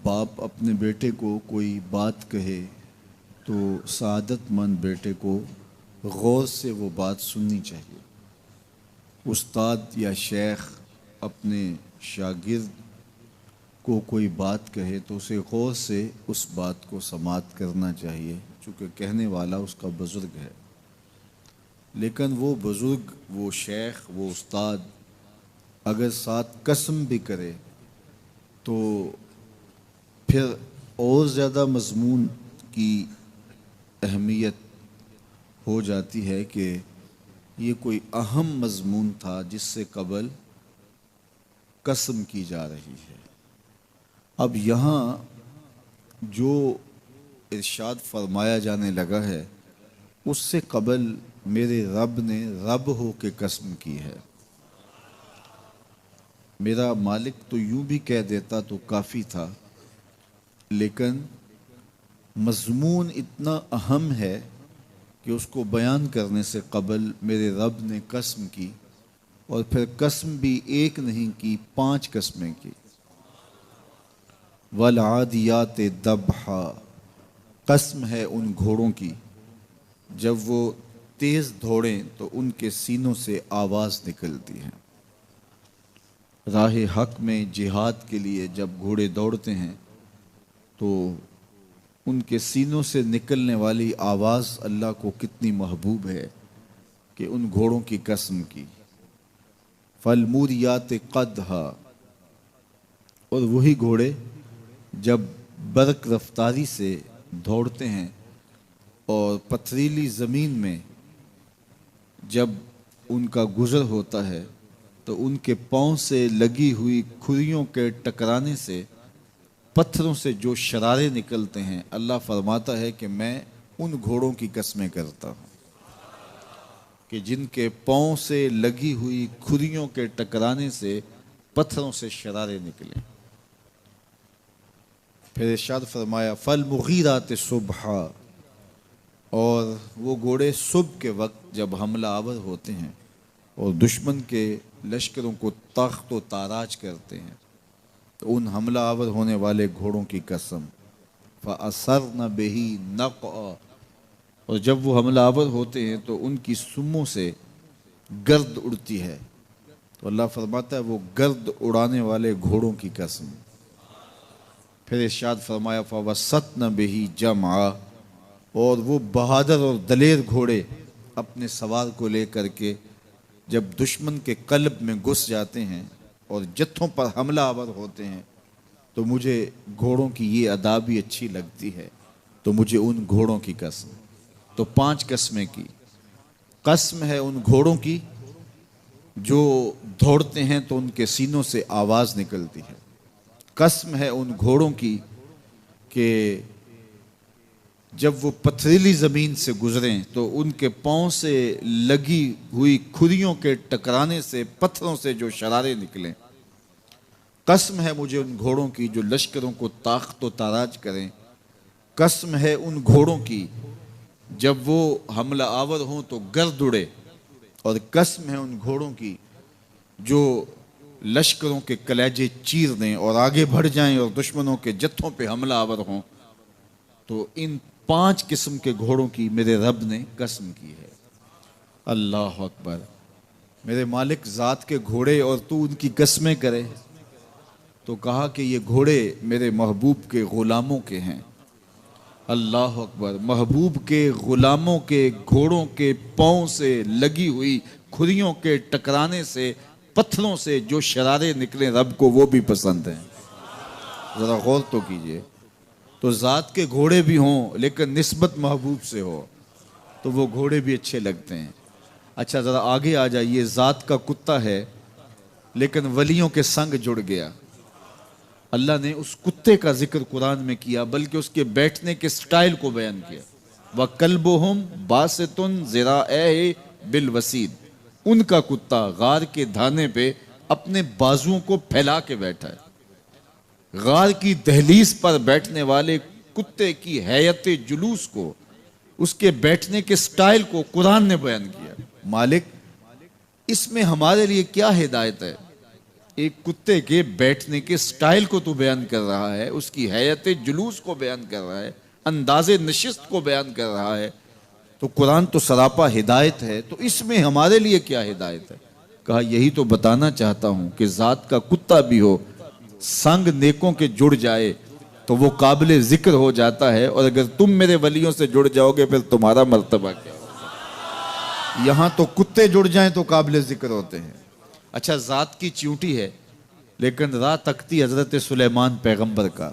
बाप अपने बेटे को कोई बात कहे तो सआदतमंद बेटे को गौर से वो बात सुननी चाहिए। उस्ताद या शेख अपने शागिर्द को कोई बात कहे तो उसे गौर से उस बात को समाअत करना चाहिए, चूँकि कहने वाला उसका बुज़ुर्ग है। लेकिन वो बुज़ुर्ग, वो शेख, वो उस्ताद अगर साथ कसम भी करे तो फिर और ज़्यादा मज़मून की अहमियत हो जाती है कि ये कोई अहम मज़मून था जिससे कबल कसम की जा रही है। अब यहाँ जो इरशाद फरमाया जाने लगा है उससे कबल मेरे रब ने रब हो के कसम की है। मेरा मालिक तो यूं भी कह देता तो काफ़ी था, लेकिन मज़मून इतना अहम है कि उसको बयान करने से कबल मेरे रब ने कसम की, और फिर कसम भी एक नहीं की, 5 कसमें की। वल आदियात दबहा, कसम है उन घोड़ों की जब वो तेज़ दौड़ें तो उनके सीनों से आवाज़ निकलती है। राह हक में जिहाद के लिए जब घोड़े दौड़ते हैं तो उनके सीनों से निकलने वाली आवाज़ अल्लाह को कितनी महबूब है कि उन घोड़ों की कसम की। फलमूरियात क़दहा, और वही घोड़े जब बरक रफ्तारी से दौड़ते हैं और पथरीली ज़मीन में जब उनका गुज़र होता है तो उनके पाँव से लगी हुई खुरियों के टकराने से, पत्थरों से जो शरारे निकलते हैं, अल्लाह फरमाता है कि मैं उन घोड़ों की कसमें करता हूँ कि जिनके पाँव से लगी हुई खुरियों के टकराने से पत्थरों से शरारे निकले। फिर इरशाद फरमाया फल मुगीरात सुबहा, और वो घोड़े सुबह के वक्त जब हमला आवर होते हैं और दुश्मन के लश्करों को तख्त व ताराज करते हैं तो उन हमला आवर होने वाले घोड़ों की कसम। फ़असरन बिही नक़अ, और जब वो हमला आवर होते हैं तो उनकी सुमों से गर्द उड़ती है, तो अल्लाह फरमाता है वो गर्द उड़ाने वाले घोड़ों की कसम। फिर इरशाद फरमाया फ़वसतन बिही जमआ, और वो बहादुर और दलेर घोड़े अपने सवार को लेकर के जब दुश्मन के कल्ब में घुस जाते हैं और जत्थों पर हमला आवर होते हैं तो मुझे घोड़ों की ये अदा भी अच्छी लगती है, तो मुझे उन घोड़ों की कसम। तो 5 कसमें की। कसम है उन घोड़ों की जो दौड़ते हैं तो उनके सीनों से आवाज़ निकलती है। कसम है उन घोड़ों की कि जब वो पथरीली ज़मीन से गुजरें तो उनके पाँव से लगी हुई खुरियों के टकराने से, पत्थरों से जो शरारे निकलें। कसम है मुझे उन घोड़ों की जो लश्करों को ताख्त व ताराज करें। कसम है उन घोड़ों की जब वो हमला आवर हों तो गर्द उड़े, और कसम है उन घोड़ों की जो लश्करों के कलेजे चीर दें और आगे बढ़ जाएं और दुश्मनों के जत्थों पे हमला आवर हों। तो इन 5 किस्म के घोड़ों की मेरे रब ने कसम की है। अल्लाह अकबर। मेरे मालिक ज़ात के घोड़े और तू उनकी कसमें करे, तो कहा कि ये घोड़े मेरे महबूब के ग़ुलामों के हैं। अल्लाह अकबर। महबूब के ग़ुलामों के घोड़ों के पाँव से लगी हुई खुरियों के टकराने से, पत्थरों से जो शरारे निकले, रब को वो भी पसंद हैं। ज़रा गौर तो कीजिए। तो ज़ात के घोड़े भी हों लेकिन निस्बत महबूब से हो तो वो घोड़े भी अच्छे लगते हैं। अच्छा ज़रा आगे आ जाइए। ज़ात का कुत्ता है लेकिन वलियों के संग जुड़ गया। अल्लाह ने उस कुत्ते का जिक्र कुरान में किया, बल्कि उसके बैठने के स्टाइल को बयान किया। व कल्बुहुम बासितुन ज़िराअैहि बिल वसीद, उनका कुत्ता गार के धाने पे अपने बाजुओं को फैला के बैठा है। गार की दहलीज पर बैठने वाले कुत्ते की हैयत जुलूस को, उसके बैठने के स्टाइल को कुरान ने बयान किया। मालिक इसमें हमारे लिए क्या हिदायत है एक कुत्ते के बैठने के स्टाइल को तू बयान कर रहा है, उसकी हैयत जुलूस को बयान कर रहा है, अंदाजे नशिस्त को बयान कर रहा है, तो कुरान तो सरापा हिदायत है, तो इसमें हमारे लिए क्या हिदायत है? कहा यही तो बताना चाहता हूं कि जात का कुत्ता भी हो, संग नेकों के जुड़ जाए तो वो काबिल जिक्र हो जाता है, और अगर तुम मेरे वलियों से जुड़ जाओगे फिर तुम्हारा मर्तबा क्या होगा? यहां तो कुत्ते जुड़ जाएं तो काबिल जिक्र होते हैं। अच्छा, जात की चींटी है लेकिन राह तकती हजरत सुलेमान पैगंबर का,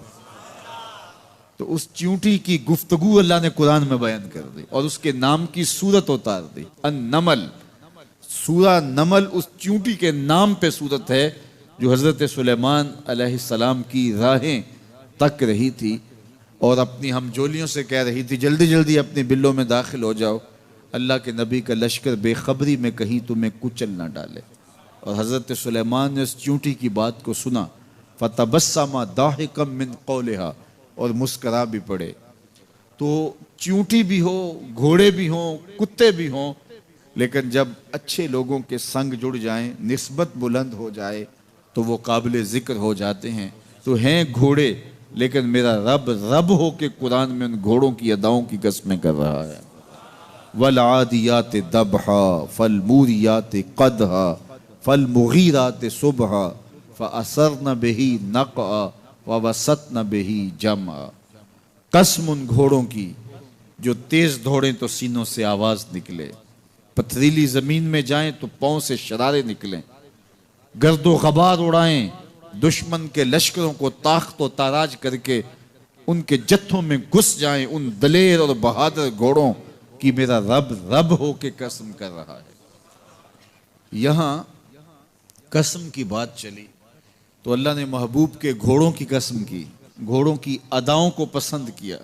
तो उस चींटी की गुफ्तगू अल्लाह ने कुरान में बयान कर दी और उसके नाम की सूरत उतार दी। अन-नमल, सूरा नमल उस चींटी के नाम पे सूरत है जो हजरत सुलेमान अलैहिस्सलाम की राहें तक रही थी और अपनी हमजोलियों से कह रही थी जल्दी जल्दी अपनी बिल्लों में दाखिल हो जाओ, अल्लाह के नबी का लश्कर बेखबरी में कहीं तुम्हें कुचल ना डाले। और हजरत सुलेमान ने उस चींटी की बात को सुना, फतबस्समा दाहिकम मिन कौलिहा, और मुस्करा भी पड़े। तो चींटी भी हो, घोड़े भी हों, कुत्ते भी हों, लेकिन जब अच्छे लोगों के संग जुड़ जाएं, निस्बत बुलंद हो जाए तो वो काबिल जिक्र हो जाते हैं। तो हैं घोड़े, लेकिन मेरा रब रब हो के कुरान में उन घोड़ों की अदाओं की कसमें कर रहा है। वल आदियात दबहा फलमूरियात कदहा फलमुगीरात सुबहा फअसरन बिही नक़अ ववसतन बिही जमअ। कसम उन घोड़ों की जो तेज दौड़ें तो सीनों से आवाज निकले, पथरीली जमीन में जाएं तो पांव से शरारे निकलें, गर्दो गबार उड़ाएं, दुश्मन के लश्करों को ताख्त व ताराज करके उनके जत्थों में घुस जाएं, उन दलेर और बहादुर घोड़ों की मेरा रब रब हो के कसम कर रहा है। यहां कसम की बात चली तो अल्लाह ने महबूब के घोड़ों की कसम की, घोड़ों की अदाओं को पसंद किया।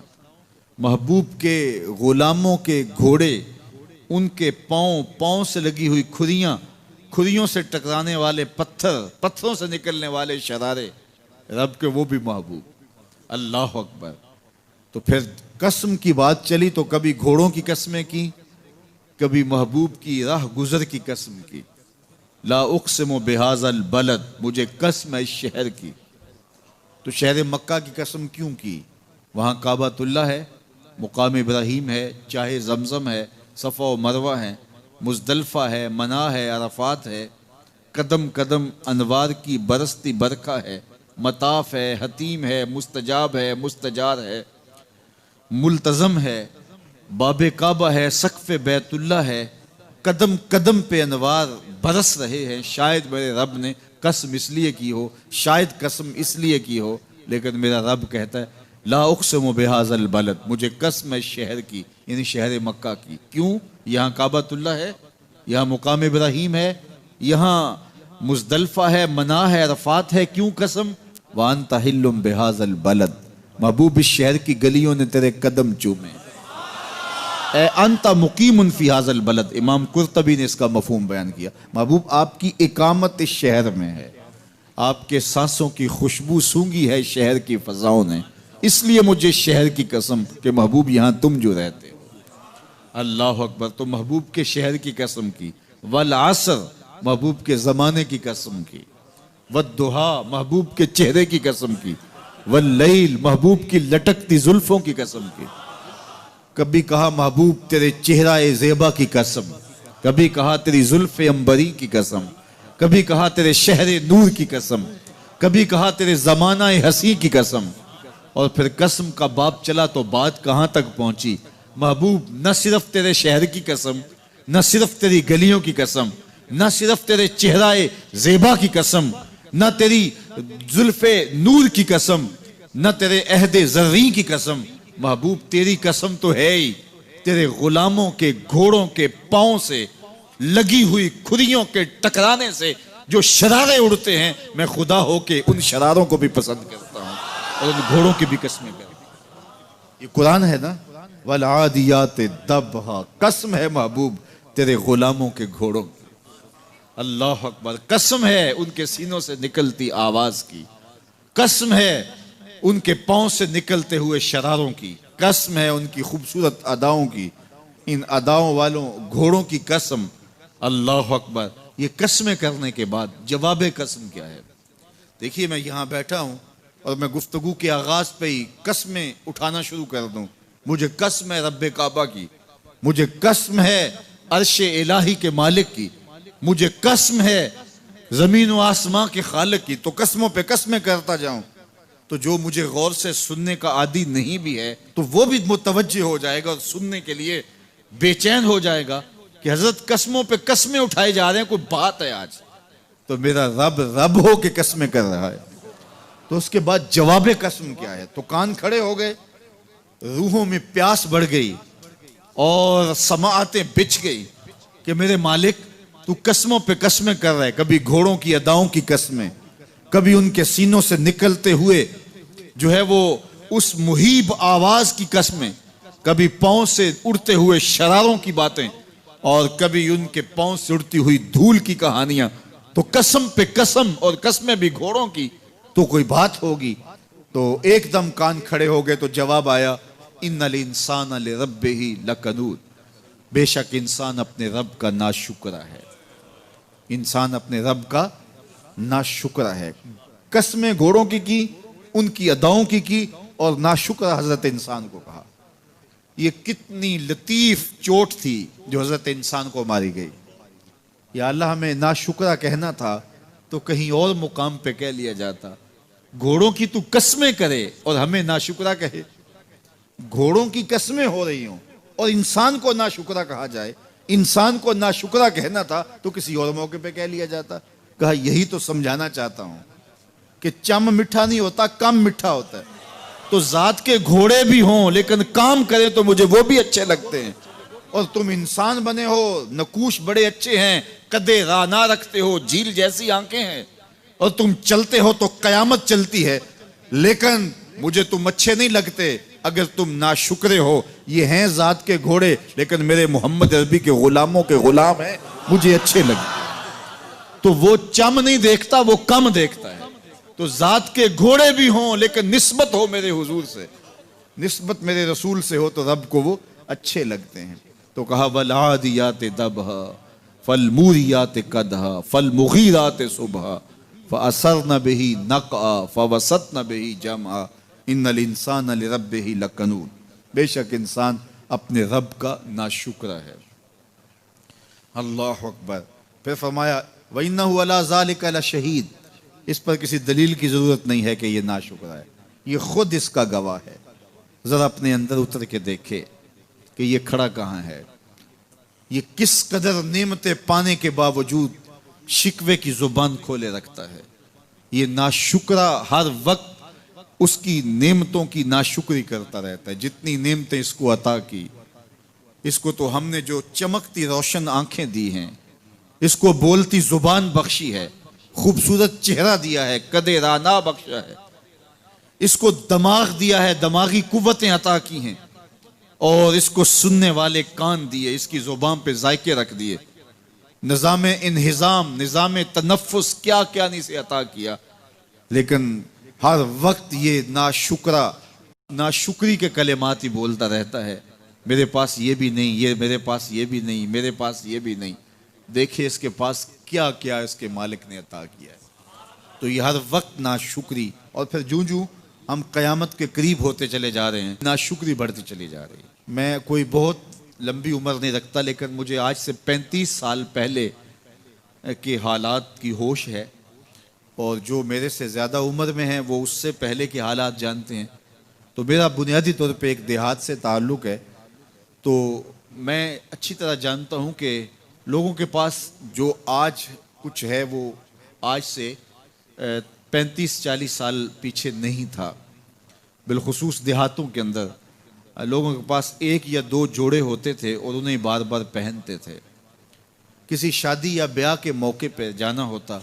महबूब के गुलामों के घोड़े, उनके पांव, पांव से लगी हुई खुरियां, खुरियों से टकराने वाले पत्थर, पत्थरों से निकलने वाले शरारे, रब के वो भी महबूब। अल्लाह अकबर। तो फिर कसम की बात चली तो कभी घोड़ों की कसमें की, कभी महबूब की राह गुजर की कसम की। ला उक़सिमु बिहाज़ल बलद, मुझे कसम है इस शहर की। तो शहर मक्का की कसम क्यों की? वहाँ काबातुल्लाह है, मुकाम इब्राहीम है, चाहे जमजम है, सफ़ा व मरवा है, मुज़दलिफ़ा है, मना है, अरफात है, कदम कदम अनवार की बरसती बरखा है, मताफ है, हतीम है, मुस्तजाब है, मुस्तजार है, मुल्तज़म है, बाबे काबा है, सक़फ़े बैतुल्लाह है, कदम कदम पे अनवार बरस रहे हैं। शायद मेरे रब ने कसम इसलिए की हो, शायद कसम इसलिए की हो, लेकिन मेरा रब कहता है ला उक़सिमु बिहाज़ल बलद, मुझे कसम है शहर की, यानी शहर मक्का की। क्यों? यहाँ काबातुल्लाह है, यहाँ मुकाम इब्राहीम है, यहाँ मुज़दलिफ़ा है, मना है, अरफात है। क्यों कसम? व अंत हिल्लुम बिहाज़ल बलद, महबूब इस शहर की गलियों ने तेरे कदम चूमे। अंता मुकीमुन फी हाज़ल बलद, इमाम कुर्तबी ने इसका मफहूम बयान किया। महबूब आपकी इकामत इस शहर में है, आपके सांसों की खुशबू सूंघी है शहर की फजाओं ने, इसलिए मुझे शहर की कसम कि महबूब यहाँ तुम जो रहते हो। अल्लाह अकबर। तो महबूब के शहर की कसम की। वल असर, महबूब के ज़माने की कसम की। वद्दुहा, महबूब के चेहरे की कसम की। वल लैल, महबूब की लटकती जुल्फों की कसम की। कभी कहा महबूब तेरे चेहरा ए ज़ेबा की कसम, कभी कहा तेरी जुल्फ़े अंबरी की कसम, कभी कहा तेरे शहरे नूर की कसम, कभी कहा तेरे ज़माना ए हसी की कसम। और फिर कसम का बाप चला तो बात कहां तक पहुंची? महबूब न सिर्फ तेरे शहर की कसम, न सिर्फ तेरी गलियों की कसम, न सिर्फ तेरे चेहरा ए ज़ेबा की कसम, न तेरी जुल्फ़े नूर की कसम, न तेरे अहदे ज़र्री की कसम। महबूब तेरी कसम तो है ही, तेरे गुलामों के घोड़ों के पांव से लगी हुई खुरियों के टकराने से जो शरारे उड़ते हैं, मैं खुदा हो के उन शरारों को भी पसंद करता हूं और उन घोड़ों की भी कसमें करता हूं। ये कुरान है ना, वल आदियात दबहा, कसम है महबूब तेरे गुलामों के घोड़ों की। अल्लाह अकबर। कसम है उनके सीनों से निकलती आवाज की, कसम है उनके पांव से निकलते हुए शरारों की, कसम है उनकी खूबसूरत अदाओं की, इन अदाओं वालों घोड़ों की कसम। अल्लाह अकबर। ये कसमें करने के बाद जवाब कसम क्या है? देखिए मैं यहाँ बैठा हूँ और मैं गुफ्तगू के आगाज पे ही कसमें उठाना शुरू कर दूं। मुझे कसम है रब्बे काबा की, मुझे कसम है अर्श इलाही के मालिक की, मुझे कसम है जमीन व आसमां के खालिक की। तो कसमों पे कसमें करता जाऊं तो जो मुझे गौर से सुनने का आदी नहीं भी है तो वो भी मुतवज्जे हो जाएगा और सुनने के लिए बेचैन हो जाएगा कि हजरत कसमों पे कसमें उठाए जा रहे हैं, कोई बात है आज। तो मेरा रब रब हो के कसमें कर रहा है। तो उसके बाद जवाब कसम क्या है? तो कान खड़े हो गए, रूहों में प्यास बढ़ गई और समाअतें बिछ गई कि मेरे मालिक तू कसमों पे कसमें कर रहा है। कभी घोड़ों की अदाओं की कसमें, कभी उनके सीनों से निकलते हुए जो है वो उस मुहीब आवाज की कसमें, कभी पांव से उड़ते हुए शरारों की बातें और कभी उनके पांव से उड़ती हुई धूल की कहानियां। तो कसम पे कसम, और कसमें भी घोड़ों की, तो कोई बात होगी। तो एकदम कान खड़े हो गए। तो जवाब आया इन्नल इंसान लिरब्बिही लकनूद, बेशक इंसान अपने रब का नाशुक्रा है, इंसान अपने रब का नाशुक्रा है। कसमें घोड़ों की, उनकी अदाओं की और नाशुक्रा हजरत इंसान को कहा। ये कितनी लतीफ चोट थी जो हजरत इंसान को मारी गई। या अल्लाह हमें नाशुक्रा कहना था तो कहीं और मुकाम पे कह लिया जाता। घोड़ों की तू कसमें करे और हमें नाशुक्रा कहे। घोड़ों की कसमें हो रही हों और इंसान को नाशुक्रा कहा जाए। इंसान को नाशुक्रा कहना था तो किसी और मौके पे कह लिया जाता। कहा यही तो समझाना चाहता हूं कि चम मीठा नहीं होता, कम मीठा होता है। तो जात के घोड़े भी हों लेकिन काम करें तो मुझे वो भी अच्छे लगते हैं। और तुम इंसान बने हो, नकूश बड़े अच्छे हैं, कदे राना रखते हो, झील जैसी आंखें हैं, और तुम चलते हो तो कयामत चलती है, लेकिन मुझे तुम अच्छे नहीं लगते अगर तुम नाशुक्रे हो। ये हैं जात के घोड़े लेकिन मेरे मोहम्मद अरबी के गुलामों के गुलाम हैं, मुझे अच्छे लगते। तो वो चम नहीं देखता, वो कम देखता है। तो जात के घोड़े भी हों लेकिन निस्बत हो मेरे हुजूर से, निस्बत मेरे रसूल से हो तो रब को वो अच्छे लगते हैं। तो कहा वल आदियात दबहा फल मूरियात कदहा फल मुगीरात सुबह फअसरन बिही नक़अ फवसतन बिही जमअ इन्नल इंसान लिरब्बिही लकनूद, बेशक इंसान अपने रब का नाशुक्र है। अल्लाह अकबर। फिर फरमाया व इन्नहु अला ज़ालिका लशहीद, इस पर किसी दलील की जरूरत नहीं है कि ये नाशुक्र है, ये खुद इसका गवाह है। जरा अपने अंदर उतर के देखे कि ये खड़ा कहाँ है, ये किस कदर नेमतें पाने के बावजूद शिकवे की जुबान खोले रखता है। ये नाशुक्रा हर वक्त उसकी नेमतों की नाशुक्री करता रहता है। जितनी नेमतें इसको अता की, इसको तो हमने जो चमकती रोशन आंखें दी हैं, इसको बोलती जुबान बख्शी है, खूबसूरत चेहरा दिया है, कदे राना बख्शा है, इसको दिमाग दिया है, दिमागी कुव्वतें अता की हैं, और इसको सुनने वाले कान दिए, इसकी जुबान पे जायके रख दिए, निज़ाम इन्हिज़ाम, निज़ाम तनफ़ुस, क्या क्या नहीं से अता किया। लेकिन हर वक्त ये नाशुक्रा, नाशुक्री के कलेमात ही बोलता रहता है। मेरे पास ये भी नहीं, ये मेरे पास ये भी नहीं, मेरे पास ये भी नहीं। देखिए इसके पास क्या क्या इसके मालिक ने अता किया है। तो ये हर वक्त नाशुक्री, और फिर जूं जूं हम क़यामत के करीब होते चले जा रहे हैं, नाशुक्री बढ़ती चली जा रही है। मैं कोई बहुत लंबी उम्र नहीं रखता, लेकिन मुझे आज से 35 साल पहले के हालात की होश है, और जो मेरे से ज़्यादा उम्र में हैं वो उससे पहले के हालात जानते हैं। तो मेरा बुनियादी तौर पे एक देहात से ताल्लुक़ है। तो मैं अच्छी तरह जानता हूँ कि लोगों के पास जो आज कुछ है वो आज से 35-40 साल पीछे नहीं था। बिलखुसूस देहातों के अंदर लोगों के पास 1 या 2 जोड़े होते थे और उन्हें बार बार पहनते थे। किसी शादी या ब्याह के मौके पर जाना होता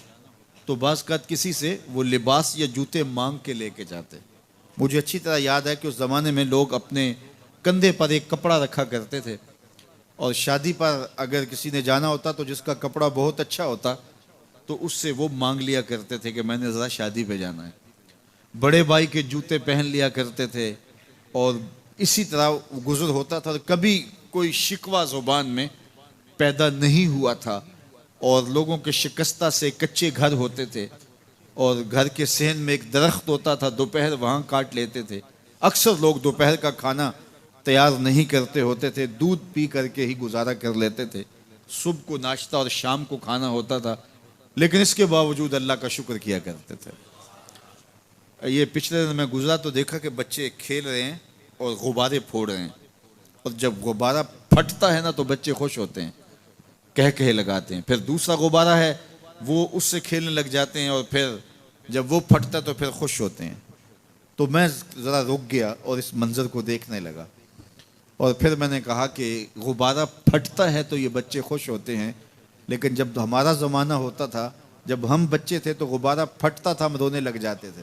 तो बाज़ कात किसी से वो लिबास या जूते मांग के लेके जाते। मुझे अच्छी तरह याद है कि उस ज़माने में लोग अपने कंधे पर एक कपड़ा रखा करते थे, और शादी पर अगर किसी ने जाना होता तो जिसका कपड़ा बहुत अच्छा होता तो उससे वो मांग लिया करते थे कि मैंने ज़रा शादी पे जाना है। बड़े भाई के जूते पहन लिया करते थे, और इसी तरह गुज़र होता था। कभी कोई शिकवा ज़ुबान में पैदा नहीं हुआ था, और लोगों के शिकस्ता से कच्चे घर होते थे, और घर के सहन में एक दरख्त होता था, दोपहर वहाँ काट लेते थे। अक्सर लोग दोपहर का खाना तैयार नहीं करते होते थे, दूध पी करके ही गुजारा कर लेते थे। सुबह को नाश्ता और शाम को खाना होता था, लेकिन इसके बावजूद अल्लाह का शुक्र किया करते थे। ये पिछले दिन मैं गुजरा तो देखा कि बच्चे खेल रहे हैं और गुब्बारे फोड़ रहे हैं, और जब गुब्बारा फटता है ना तो बच्चे खुश होते हैं, कह कह लगाते हैं। फिर दूसरा गुब्बारा है वो उससे खेलने लग जाते हैं, और फिर जब वो फटता तो फिर खुश होते हैं। तो मैं ज़रा रुक गया और इस मंज़र को देखने लगा, और फिर मैंने कहा कि गुब्बारा फटता है तो ये बच्चे खुश होते हैं, लेकिन जब हमारा ज़माना होता था, जब हम बच्चे थे तो गुब्बारा फटता था, हम रोने लग जाते थे,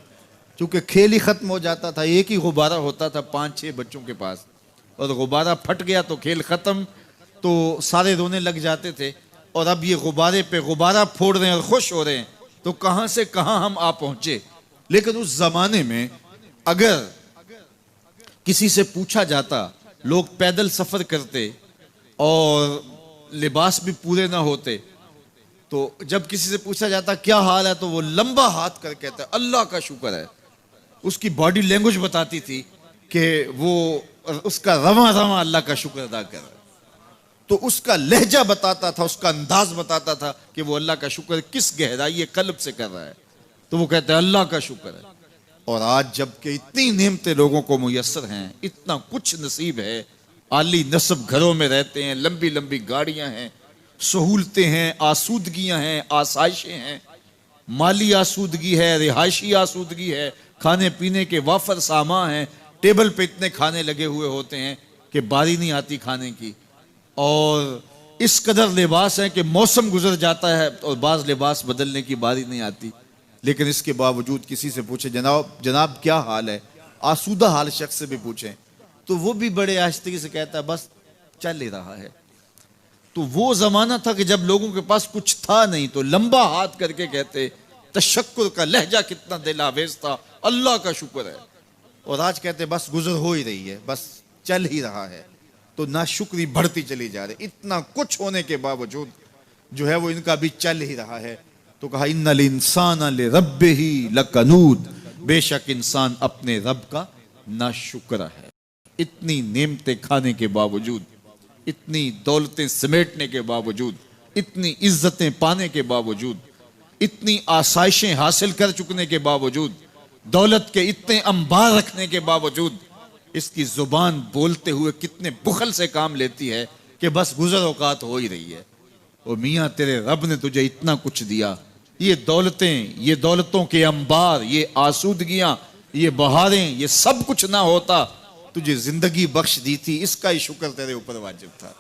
क्योंकि खेल ही ख़त्म हो जाता था। एक ही गुब्बारा होता था 5-6 बच्चों के पास, और गुब्बारा फट गया तो खेल ख़त्म, तो सारे रोने लग जाते थे। और अब ये गुब्बारे पे गुब्बारा फोड़ रहे हैं और खुश हो रहे हैं, तो कहाँ से कहाँ हम आ पहुँचे। लेकिन उस ज़माने में अगर किसी से पूछा जाता, लोग पैदल सफ़र करते और लिबास भी पूरे ना होते, तो जब किसी से पूछा जाता क्या हाल है, तो वो लंबा हाथ कर कहता है अल्लाह का शुक्र है। उसकी बॉडी लैंग्वेज बताती थी कि वो उसका रवा रवा अल्लाह का शुक्र अदा कर रहा है। तो उसका लहजा बताता था, उसका अंदाज बताता था कि वो अल्लाह का शुक्र किस गहराई कल्ब से कर रहा है। तो वो कहते हैं अल्लाह का शुक्र है। और आज जबकि इतनी नेमतें लोगों को मुयस्सर हैं, इतना कुछ नसीब है, आली नस्ब घरों में रहते हैं, लंबी लंबी गाड़ियां हैं, सहूलतें हैं, आसूदगियां हैं, आसाइशें हैं, माली आसूदगी है, रिहायशी आसूदगी है, खाने पीने के वाफर सामान हैं, टेबल पे इतने खाने लगे हुए होते हैं कि बारी नहीं आती खाने की, और इस कदर लिबास है कि मौसम गुजर जाता है और बाज़ लिबास बदलने की बारी नहीं आती। लेकिन इसके बावजूद किसी से पूछे जनाब क्या हाल है, आसूदा हाल शख्स से भी पूछें, तो वो भी बड़े आहिस्ते से कहता है बस चल ही रहा है। तो वो ज़माना था कि जब लोगों के पास कुछ था नहीं तो लंबा हाथ करके कहते, तशक्कुर का लहजा कितना दिल आवेज था, अल्लाह का शुक्र है। और आज कहते बस गुजर हो ही रही है, बस चल ही रहा है। तो नाशुक्री बढ़ती चली जा रही, इतना कुछ होने के बावजूद जो है वो इनका भी चल ही रहा है। तो कहा इन्नल इंसान लिरब्बिही लकनूद, बेशक इंसान अपने रब का नाशुक्र है। इतनी नेमतें खाने के बावजूद, इतनी दौलतें समेटने के बावजूद, इतनी इज्जतें पाने के बावजूद, इतनी आसाइशें हासिल कर चुकने के बावजूद, दौलत के इतने अंबार रखने के बावजूद, इसकी जुबान बोलते हुए कितने बुखल से काम लेती है कि बस गुजर औकात हो ही रही है। और मियाँ तेरे रब ने तुझे इतना कुछ दिया, ये दौलतें, ये दौलतों के अंबार, ये आसूदगियां, ये बहारें, ये सब कुछ ना होता, तुझे जिंदगी बख्श दी थी, इसका ही शुक्र तेरे ऊपर वाजिब था।